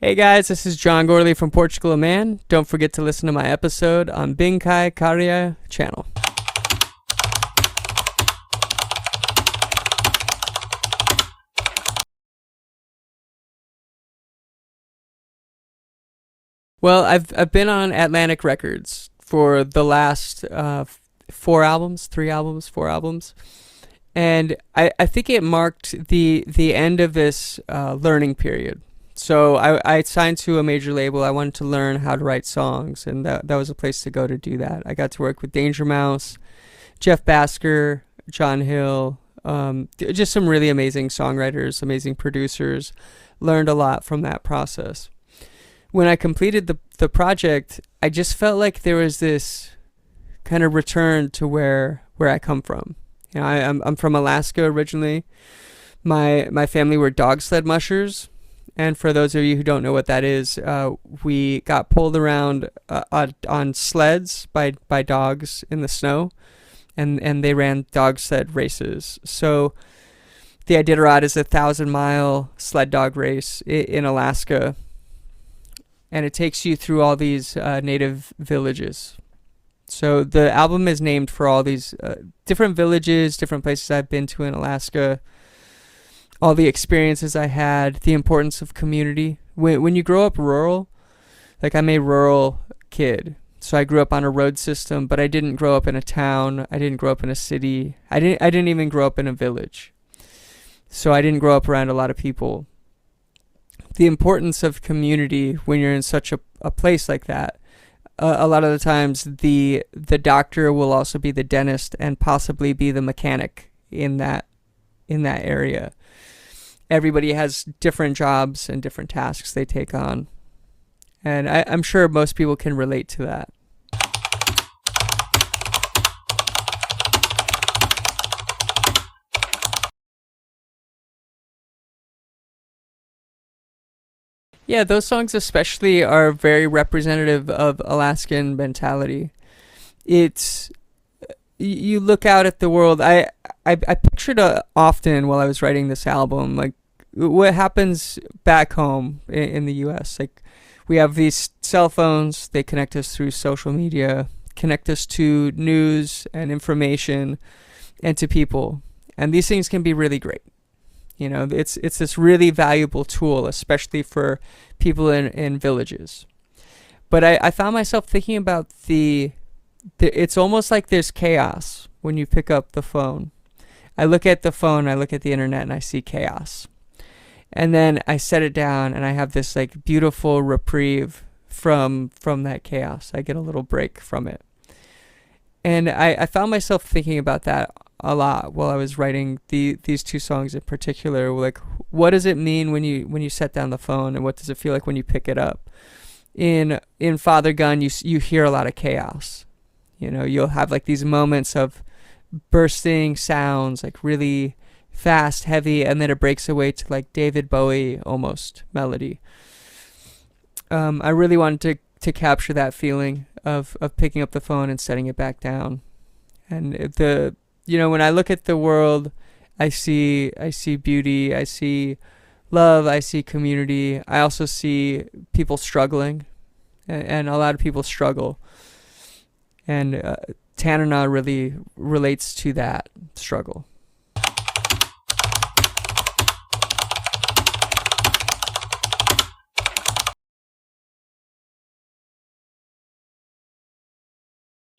Hey guys, this is John Gourley from Portugal.The Man. Don't forget to listen to my episode on Bingkai Karya channel. Well, I've been on Atlantic Records for the last four albums, and I think it marked the end of this learning period. So I signed to a major label. I wanted to learn how to write songs, and that was a place to go to do that. I got to work with Danger Mouse, Jeff Basker, John Hill, just some really amazing songwriters, amazing producers. Learned a lot from that process. When I completed the project, I just felt like there was this kind of return to where I come from. You know, I'm from Alaska originally. My family were dog sled mushers. And for those of you who don't know what that is, we got pulled around on sleds by dogs in the snow, and they ran dog sled races. So the Iditarod is a 1,000-mile sled dog race in Alaska, and it takes you through all these native villages. So the album is named for all these different villages, different places I've been to in Alaska, all the experiences I had, the importance of community. When you grow up rural, like I'm a rural kid, so I grew up on a road system, but I didn't grow up in a town. I didn't grow up in a city. I didn't even grow up in a village. So I didn't grow up around a lot of people. The importance of community when you're in such a place like that. A lot of the times the doctor will also be the dentist and possibly be the mechanic in that area. Everybody has different jobs and different tasks they take on. And I'm sure most people can relate to that. Yeah, those songs especially are very representative of Alaskan mentality. It's, you look out at the world. I pictured often while I was writing this album, like what happens back home in the U.S. Like we have these cell phones. They connect us through social media, connect us to news and information, and to people. And these things can be really great. You know, it's this really valuable tool, especially for people in villages. But I found myself thinking about it's almost like there's chaos when you pick up the phone. I look at the phone, I look at the internet, and I see chaos. And then I set it down, and I have this like beautiful reprieve from that chaos. I get a little break from it. And I found myself thinking about that a lot while I was writing these two songs in particular. Like, what does it mean when you set down the phone, and what does it feel like when you pick it up? In Father Gun, you hear a lot of chaos. You know, you'll have like these moments of bursting sounds, like really fast, heavy, and then it breaks away to like David Bowie almost melody. I really wanted to capture that feeling of picking up the phone and setting it back down. And when I look at the world, I see beauty, I see love, I see community. I also see people struggling, and a lot of people struggle. And Tanana really relates to that struggle.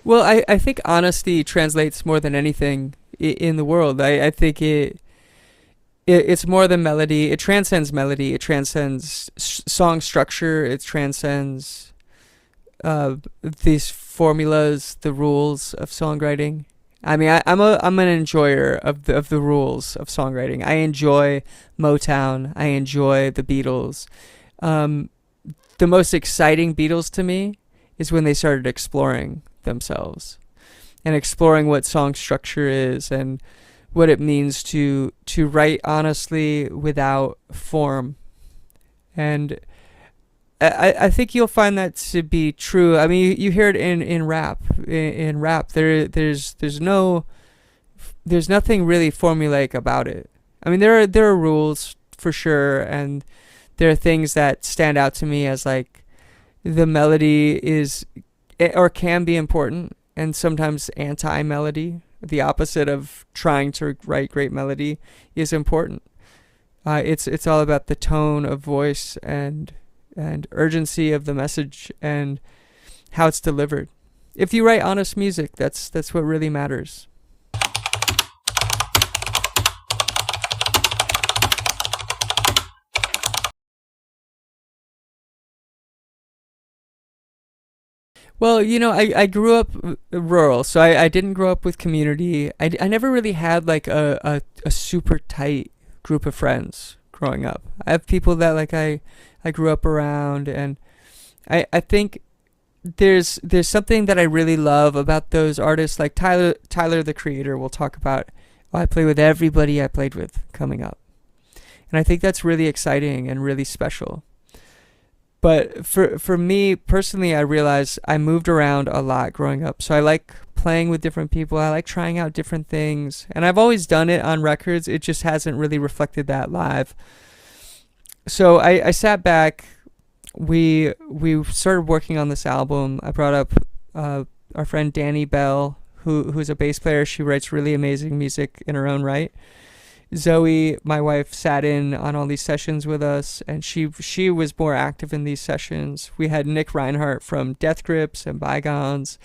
Well, I think honesty translates more than anything in the world. I think it's more than melody. It transcends melody. It transcends song structure. It transcends these formulas, the rules of songwriting. I mean, I'm an enjoyer of the rules of songwriting. I enjoy Motown. I enjoy the Beatles. The most exciting Beatles to me is when they started exploring themselves and exploring what song structure is and what it means to write honestly without form. And I think you'll find that to be true. I mean, you hear it in rap. In rap, there's nothing really formulaic about it. I mean, there are rules for sure, and there are things that stand out to me as like the melody is or can be important, and sometimes anti-melody, the opposite of trying to write great melody, is important. It's all about the tone of voice and urgency of the message and how it's delivered. If you write honest music, that's what really matters. Well, I grew up rural, so I didn't grow up with community. I never really had like a super tight group of friends growing up. I have people that like I grew up around, and I think there's something that I really love about those artists like Tyler the Creator will talk about, oh, I play with everybody I played with coming up. And I think that's really exciting and really special. But for me personally, I realized I moved around a lot growing up. So I like playing with different people. I like trying out different things. And I've always done it on records. It just hasn't really reflected that live. So I sat back. We started working on this album. I brought up our friend Danny Bell, who's a bass player. She writes really amazing music in her own right. Zoe, my wife, sat in on all these sessions with us, and she was more active in these sessions. We had Nick Reinhardt from Death Grips and Bygones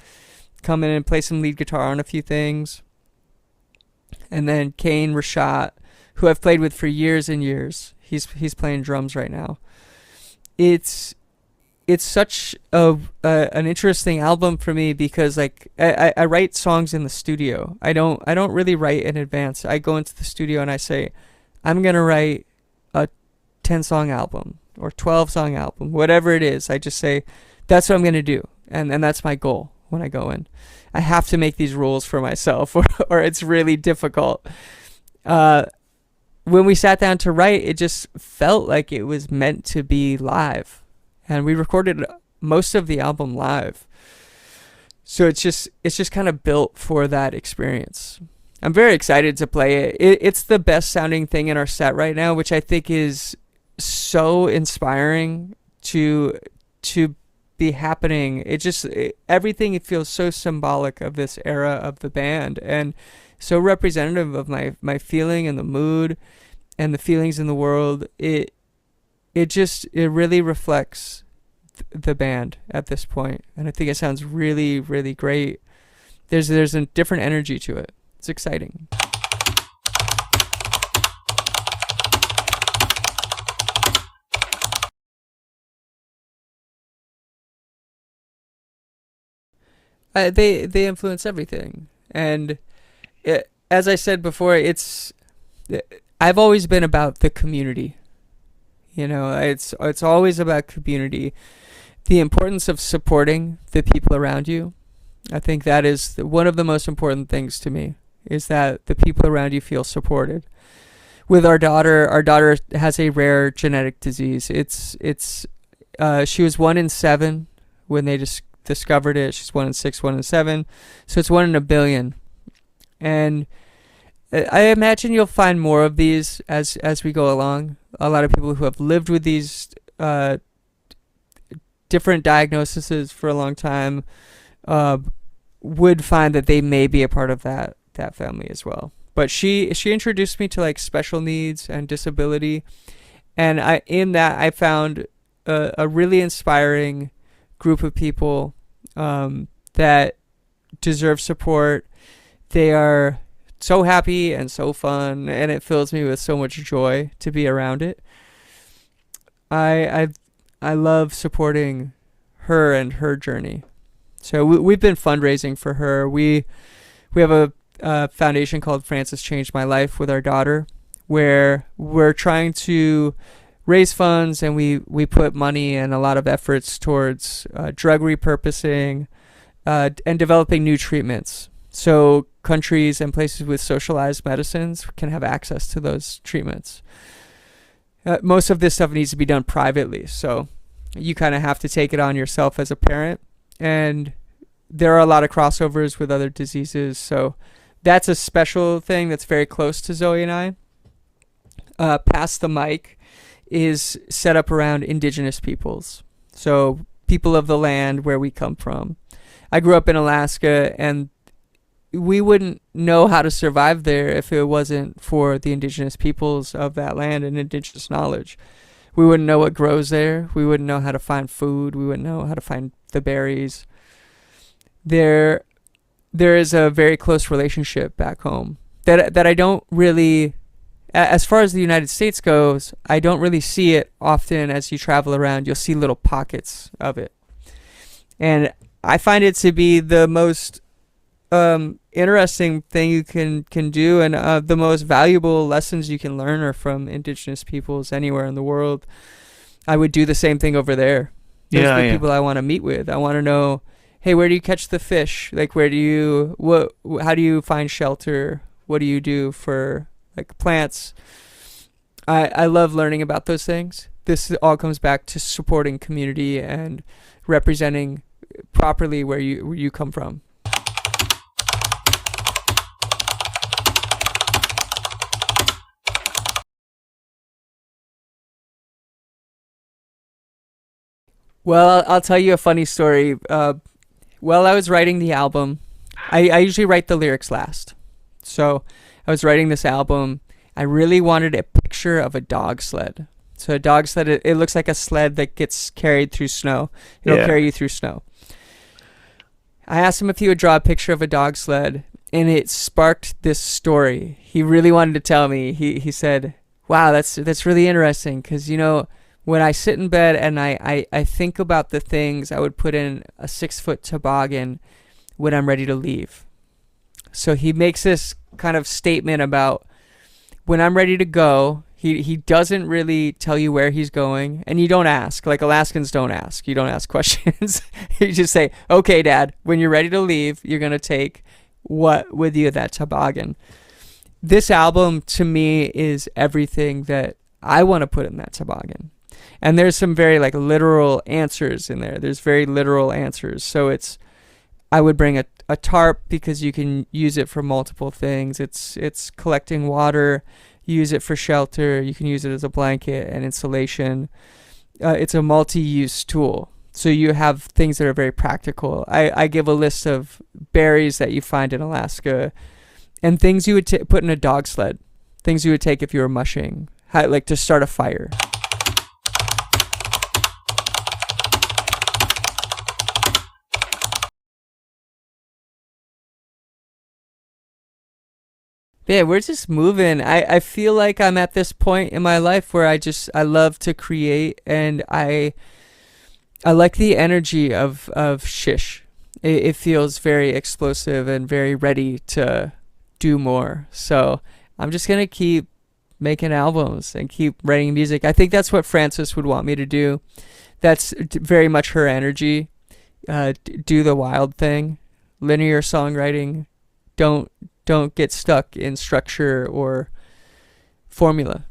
come in and play some lead guitar on a few things. And then Kane Rashat, who I've played with for years and years. He's playing drums right now. It's such an interesting album for me because like I write songs in the studio. I don't really write in advance. I go into the studio and I say, I'm gonna write a 10-song album or 12-song album, whatever it is. I just say that's what I'm gonna do, and that's my goal when I go in. I have to make these rules for myself, or it's really difficult. When we sat down to write, it just felt like it was meant to be live. And we recorded most of the album live. So it's just kind of built for that experience. I'm very excited to play it. It's the best sounding thing in our set right now, which I think is so inspiring to be happening. Everything, it feels so symbolic of this era of the band and so representative of my feeling and the mood and the feelings in the world. It really reflects the band at this point, and I think it sounds really, really great. There's a different energy to it. It's exciting. They influence everything, and as I said before, I've always been about the community. It's always about community, the importance of supporting the people around you. I think that is one of the most important things to me, is that the people around you feel supported. With our daughter has a rare genetic disease. She was 1 in 7 when they discovered it. She's 1 in 6, 1 in 7, so it's 1 in a billion. And I imagine you'll find more of these as we go along. A lot of people who have lived with these different diagnoses for a long time would find that they may be a part of that family as well. But she introduced me to like special needs and disability, and I found a really inspiring group of people that deserve support. They are so happy and so fun, and it fills me with so much joy to be around it. I love supporting her and her journey. So we've been fundraising for her. We have a foundation called Francis Changed My Life with our daughter, where we're trying to raise funds, and we put money and a lot of efforts towards drug repurposing and developing new treatments. So countries and places with socialized medicines can have access to those treatments. Most of this stuff needs to be done privately, so you kind of have to take it on yourself as a parent. And there are a lot of crossovers with other diseases, so that's a special thing that's very close to Zoe and I. Pass the Mic is set up around indigenous peoples. So people of the land where we come from. I grew up in Alaska, and we wouldn't know how to survive there if it wasn't for the indigenous peoples of that land and indigenous knowledge. We wouldn't know what grows there. We wouldn't know how to find food. We wouldn't know how to find the berries. There is a very close relationship back home that I don't really, as far as the United States goes, I don't really see it often. As you travel around, you'll see little pockets of it. And I find it to be the most interesting thing you can do, and the most valuable lessons you can learn are from indigenous peoples anywhere in the world. I would do the same thing over there. Those are the people I want to meet with. I want to know, hey, where do you catch the fish? Like, how do you find shelter? What do you do for like plants? I love learning about those things. This all comes back to supporting community and representing properly where you come from. Well, I'll tell you a funny story. While I was writing the album, I usually write the lyrics last. So I was writing this album. I really wanted a picture of a dog sled. So a dog sled, it looks like a sled that gets carried through snow. It'll carry you through snow. I asked him if he would draw a picture of a dog sled, and it sparked this story. He really wanted to tell me. He said, wow, that's really interesting, because, when I sit in bed and I think about the things I would put in a 6-foot toboggan when I'm ready to leave. So he makes this kind of statement about when I'm ready to go. He doesn't really tell you where he's going, and you don't ask. Like, Alaskans don't ask. You don't ask questions. You just say, okay, Dad, when you're ready to leave, you're going to take what with you, that toboggan. This album, to me, is everything that I want to put in that toboggan. And there's some very literal answers in there. There's very literal answers. So I would bring a tarp because you can use it for multiple things. It's collecting water. You use it for shelter. You can use it as a blanket and insulation. It's a multi-use tool. So you have things that are very practical. I give a list of berries that you find in Alaska and things you would put in a dog sled. Things you would take if you were mushing, to start a fire. Yeah, we're just moving. I feel like I'm at this point in my life where I love to create, and I like the energy of SHISH. It feels very explosive and very ready to do more. So I'm just gonna keep making albums and keep writing music. I think that's what Frances would want me to do. That's very much her energy. Do the wild thing, linear songwriting. Don't get stuck in structure or formula.